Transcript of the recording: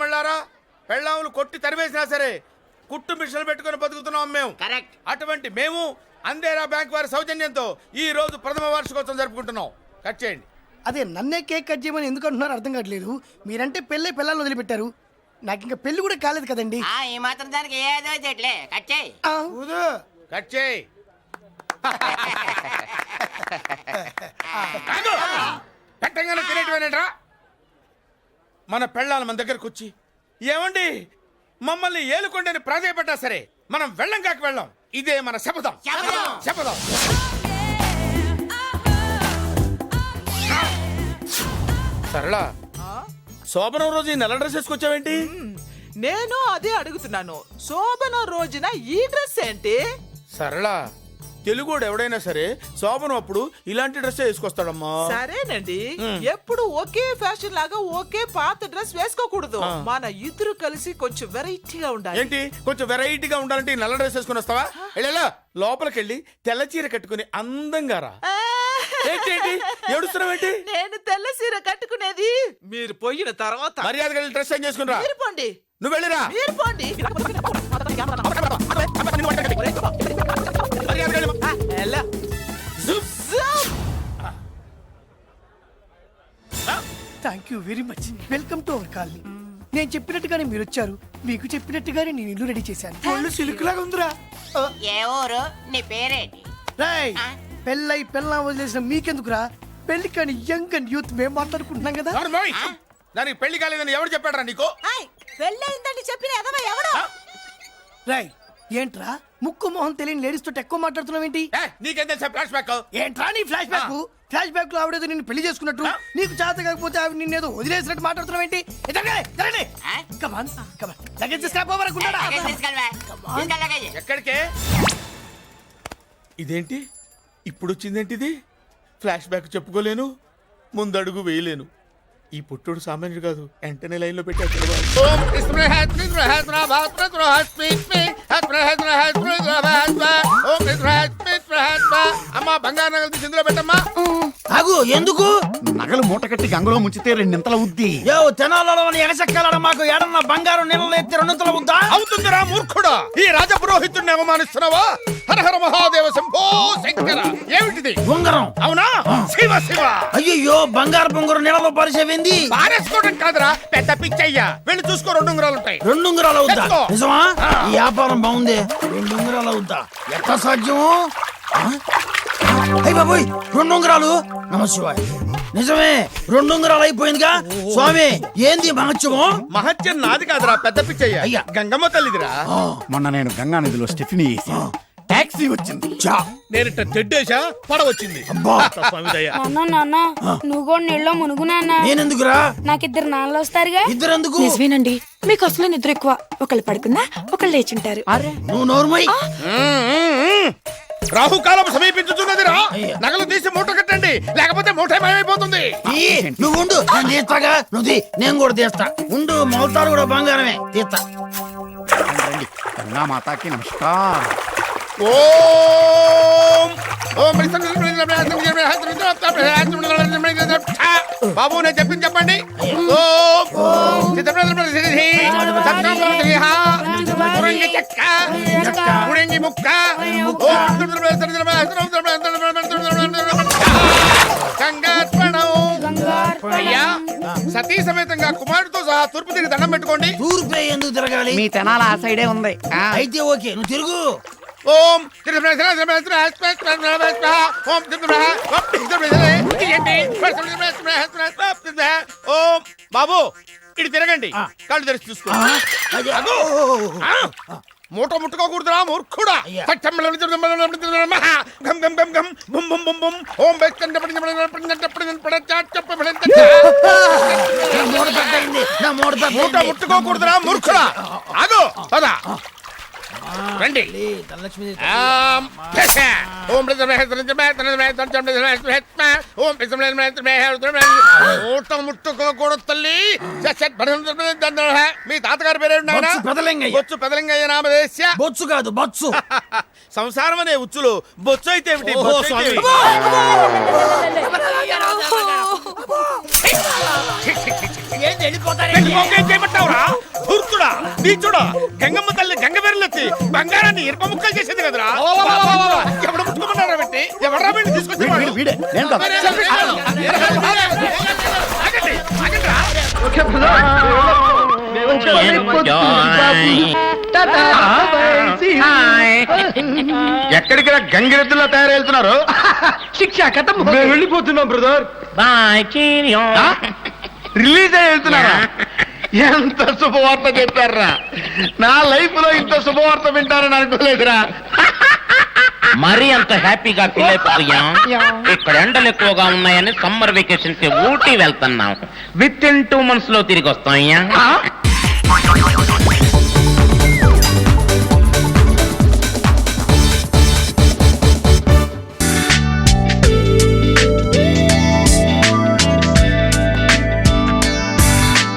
మళ్ళారా పెళ్ళాములు కొట్టి తరివేసినా సరే కుట్టు మిషన్లు పెట్టుకుని బతుకుతున్నాం మేము. కరెక్ట్. అటువంటి మేము అందేరా బ్యాంక్ వారి సౌజన్యంతో ఈ రోజు ప్రథమ వార్షికోత్సవం జరుపుకుంటున్నాం. కట్ చేయండి. అదే నన్నే కేక్ కట్ చేయమని ఎందుకు అంటున్నారో అర్థం కావట్లేదు. మీరంటే పెళ్ళై పిల్లల్ని వదిలిపెట్టారు, నాకు ఇంకా పెళ్లి కూడా కాలేదు కదండి. ఈ మాత్రం దానికి ఏదో చెట్లే కచ్చాయి. కట్ చేయి. పెట్టగానే తినేటివేనేట్రా. మన పెళ్ళాలు మన దగ్గరకు వచ్చి ఏమండి మమ్మల్ని ఏలుకొండని ప్రాధాయపడ్డా సరే మనం వెళ్ళం కాక వెళ్ళం. ఇదే మన శపథం. శపథం. సరళ, శోభనం రోజు ఈ నల్ల డ్రెస్ వేసుకొచ్చావేంటి? నేను అదే అడుగుతున్నాను. శోభనం రోజున ఈ డ్రెస్ ఏంటి? సరళ, తెలుగుడు ఎవడైనా సరే శోభనం అప్పుడు ఇలాంటి డ్రెస్ వేసుకొస్తాడమ్మా. సరేనండి, ఎప్పుడు ఒకే ఫ్యాషన్ లాగా ఒకే పాత డ్రెస్ వేసుకోకూడదు. మన ఇద్దరు కలిసి కొంచెం వెరైటీగా ఉండాలి. ఏంటి కొంచెం వెరైటీగా ఉండాలంటే నల్ల డ్రెస్ వేసుకుని వస్తావా? వెళ్ళా లోపలికి వెళ్ళి తెల్ల చీర కట్టుకుని అందంగా రా. ఏంటి ఏడుస్తున్నావేంటి? నేను తెల్ల చీర కట్టుకునేది మీరు పోయిన తర్వాత. మర్యాదగా వెళ్ళి డ్రెస్ చేంజ్ చేసుకుని రా. మీరు పోండి. నువ్వు వెళ్ళిరా. మీరు పోండి. Thank you very much. Welcome to our colony. నేను చెప్పినట్టుగానే మీరు వచ్చారు, మీకు చెప్పినట్టుగానే నేను ఇల్లు రెడీ చేశాను. ఒళ్ళు సిల్క్ లాగా ఉందిరా. ఏ ఊరు? నీ పేరేంటి? రాయ్, పెళ్ళై పెళ్ళా వదిలేసిన మీకెందుకురా? పెళ్లి కాని యంగ్ అండ్ యూత్ మేము మాట్లాడుకుంటున్నాం కదా. దానికి పెళ్లి కాలేదని ఎవరు చెప్పాడరా నీకు? పెళ్ళయిందని చెప్పిన ఎదవ ఎవడు? రాయ్, ఏంట్రా ముక్కు మొహం తెలియని లేడీస్ తోటి ఎక్కువ మాట్లాడుతున్నావు ఏంటి? నీకేం తెలుసా ఫ్లాష్ బ్యాక్? ఏంట్రా నీ ఫ్లాష్ బ్యాక్? ఫ్లాష్ బ్యాక్ లో ఆవిడేదో నిన్ను పెళ్లి చేసుకున్నట్టు, నీకు చేత కాకపోతే ఆవిడ నిన్నేదో వదిలేసినట్టు మాట్లాడుతున్నావు ఏంటి? ఎక్కడికే? ఇదేంటి ఇప్పుడు వచ్చిందేంటి? ఇది ఫ్లాష్ బ్యాక్ చెప్పుకోలేను, ముందడుగు వేయలేను. ఈ పుట్టుడు సామాన్యుడు కాదు, వెంటనే లైన్ లో పెట్టాడు. అమ్మా బంగారు నగలు తీసి ఇందులో పెట్టమ్మా. ఆగు, ఎందుకు? నగలు మూట కట్టి గంగలో ముంచితే రెండింతల ఉద్ది. తెనాలలో ఎగసెక్కాల మాకు ఏడన్నా బంగారం నీళ్ళలో ఎత్తి రెండింతల ఉద్దా అవుతుందిరా మూర్ఖుడా. ఈ రాజపురోహితుడిని అవమానిస్తున్నావా? హరహర మహాదేవ శంభో శంకర. ఏమిటిది? ఉంగరం. అవునా? శివ శివ. అయ్యో, బంగారు బొంగరం నీళ్ళలో పరిచేవింది. పారేసుకోవడం కాదురా, పెద్ద పిచ్చయ్యా. వెళ్ళి చూసుకో, 2 ఉంగరాలు ఉంటాయి. 2 ఉంగరాలు అవుద్దా? నిజమా? ఈ వ్యాపారం బాగుంది. 2 ఉంగరాలు అవుద్దా? ఎట్లా సాధ్యము? అయ్య బాబోయ్, 2 ఉంగరాలు. నమశివాయ. నిజమే, 2 ఉంగరాలు అయిపోయిందిగా. స్వామి, ఏంది మహత్యము? మహత్యం నాది కాదురా, పెద్ద పిచ్చయ్యా. అయ్యా, గంగమ్మ తల్లిదిరా. మొన్న నేను గంగా నదిలో స్టెఫినీ వేసాను, టాక్సీ వచ్చింది. నేనిట్ట తెడ్డేశా, పడవచ్చింది. నాన్న నువ్వు కూడా నీళ్ళలో మునుగు నాన్న. నేనెందుకురా? నాకు 2 నాన్నలు వస్తారుగా. 2 ఎందుకు? నిజమేనండి, మీకు అసలు నిద్ర ఎక్కువ. ఒకళ్ళు పడుకున్నా ఒకళ్ళు లేచుంటారు. నువ్వు నోరుమై. రాహుకాలం సమీపించుతున్నదిరా. నగలు తీసి మూట కట్టండి, లేకపోతే మూట ఏమైపోతుంది. నువ్వు ఉండు, నేను తీస్తాగా. నువ్వు నేను కూడా తీస్తా. ఉండు, మౌతారు కూడా బంగారమే. తీస్తా. గంగా మాతాకి నమస్కారం. బాబు నేను చెప్పింది చెప్పండి. ముక్క అయ్యా, సతీ సమేతంగా కుమారుడితో సహా తూర్పు తిరిగి దండం పెట్టుకోండి. తూర్పు ఎందుకు తిరగాలి? మీ తెనాల ఆ సైడే ఉంది. అయితే ఓకే, నువ్వు తిరుగు. ఓం ఓం. బాబు ఇటు తిరగండి, కళ్ళు తెరిచి చూసుకో. మూట ముట్టుకోకూడదురా మూర్ఖుడా. మూట ముట్టుకోకూడదురా మూర్ఖుడా. ఆగు, పదా రండి. మూట ముట్టుకోకూడదు తల్లి. మీ తాతగారి పేరేంటి? బొచ్చు పెదలింగయ్య నామదేశ్య. బొచ్చు కాదు, బొచ్చు. సంసారం అనే ఉచ్చులు బొచ్చు అయితే ఏమిటి? ఏంటి వెళ్ళిపోతారే వెళ్ళిపోకేం చేయమంటావురా ధూర్తుడా నీచుడా గంగమ్మ తల్లి గంగ బెర్రెలెత్తి బంగారాన్ని ఇరప ముక్కలు చేసేది కదరా ఎవడ ముట్టుకున్నారా పెట్టి ఎవడరా వీడిని తీసుకొచ్చి వీడే నేను కాదు. ఎక్కడికి గంగిరెద్దులో తయారెళ్తున్నారు శిక్ష కథం వెళ్ళిపోతున్నాం బ్రదర్ రిలీజ్ అయ్యి వెళ్తున్నారా ఎంత శుభవార్త చెప్పారా నా లైఫ్ లో ఇంత శుభవార్త వింటారని అనుకోలేదురా మరీ అంత హ్యాపీగా ఫీల్ అయిపోయాం ఇక్కడ ఎండలు ఎక్కువగా ఉన్నాయని సమ్మర్ వెకేషన్ కి ఊటీ వెళ్తున్నాం విత్ ఇన్ 2 months లో తిరిగి వస్తాం